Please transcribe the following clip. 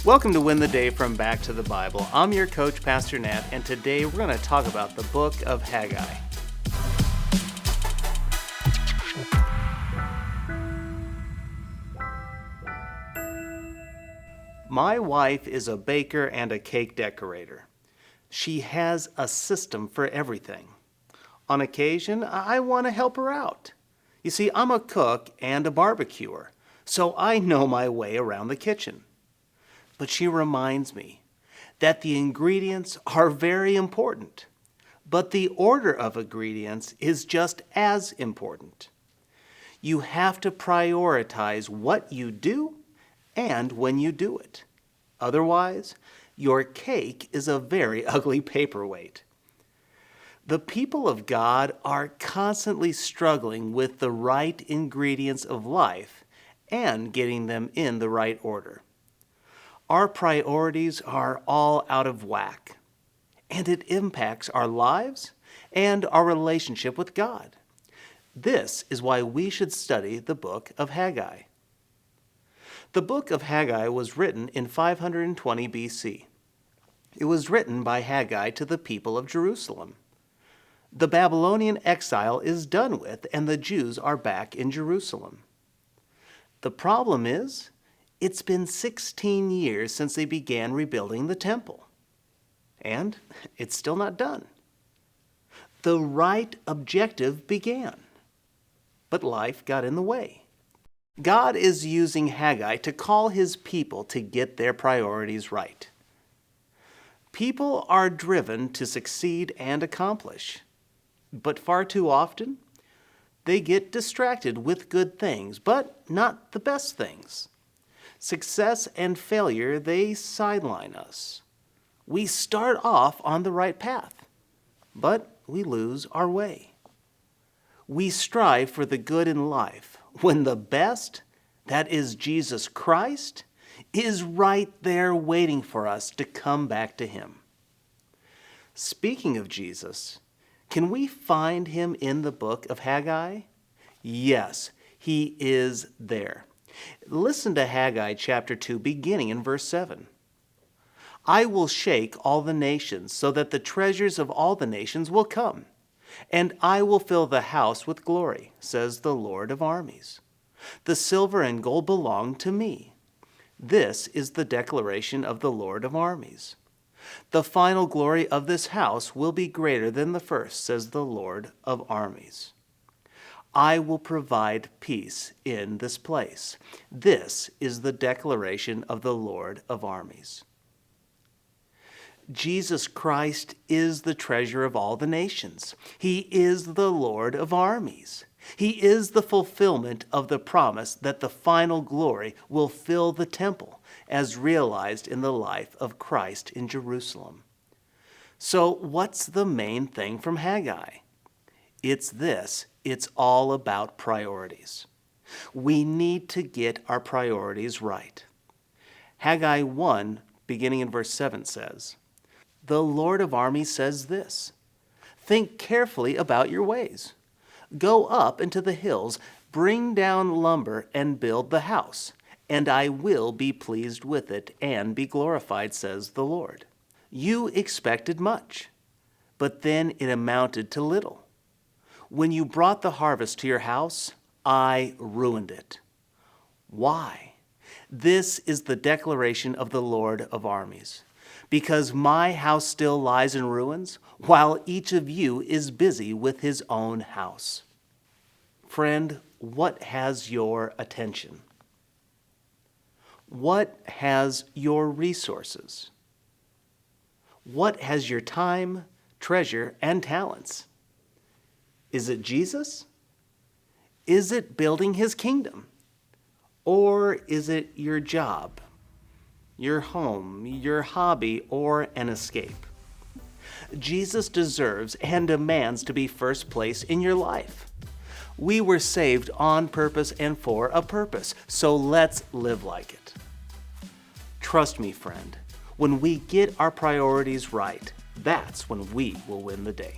Welcome to Win the Day from Back to the Bible. I'm your coach, Pastor Nat, and today we're going to talk about the Book of Haggai. My wife is a baker and a cake decorator. She has a system for everything. On occasion, I want to help her out. You see, I'm a cook and a barbecuer, so I know my way around the kitchen. But she reminds me that the ingredients are very important, but the order of ingredients is just as important. You have to prioritize what you do and when you do it. Otherwise, your cake is a very ugly paperweight. The people of God are constantly struggling with the right ingredients of life and getting them in the right order. Our priorities are all out of whack, and it impacts our lives and our relationship with God. This is why we should study the Book of Haggai. The Book of Haggai was written in 520 BC. It was written by Haggai to the people of Jerusalem. The Babylonian exile is done with, and the Jews are back in Jerusalem. The problem is, it's been 16 years since they began rebuilding the temple, and it's still not done. The right objective began, but life got in the way. God is using Haggai to call his people to get their priorities right. People are driven to succeed and accomplish, but far too often, they get distracted with good things, but not the best things. Success and failure, they sideline us. We start off on the right path, but we lose our way. We strive for the good in life when the best, that is Jesus Christ, is right there waiting for us to come back to him. Speaking of Jesus, can we find him in the book of Haggai? Yes, he is there. Listen to Haggai chapter 2, beginning in verse 7. I will shake all the nations, so that the treasures of all the nations will come, and I will fill the house with glory, says the Lord of armies. The silver and gold belong to me. This is the declaration of the Lord of armies. The final glory of this house will be greater than the first, says the Lord of armies. I will provide peace in this place. This is the declaration of the Lord of armies. Jesus Christ is the treasure of all the nations. He is the Lord of armies. He is the fulfillment of the promise that the final glory will fill the temple, as realized in the life of Christ in Jerusalem. So what's the main thing from Haggai? It's this. It's all about priorities. We need to get our priorities right. Haggai 1, beginning in verse 7 says, The Lord of armies says this, Think carefully about your ways. Go up into the hills, bring down lumber, and build the house, and I will be pleased with it and be glorified, says the Lord. You expected much, but then it amounted to little. When you brought the harvest to your house, I ruined it. Why? This is the declaration of the Lord of armies. Because my house still lies in ruins, while each of you is busy with his own house. Friend, what has your attention? What has your resources? What has your time, treasure, and talents? Is it Jesus? Is it building his kingdom? Or is it your job, your home, your hobby, or an escape? Jesus deserves and demands to be first place in your life. We were saved on purpose and for a purpose, so let's live like it. Trust me, friend, when we get our priorities right, that's when we will win the day.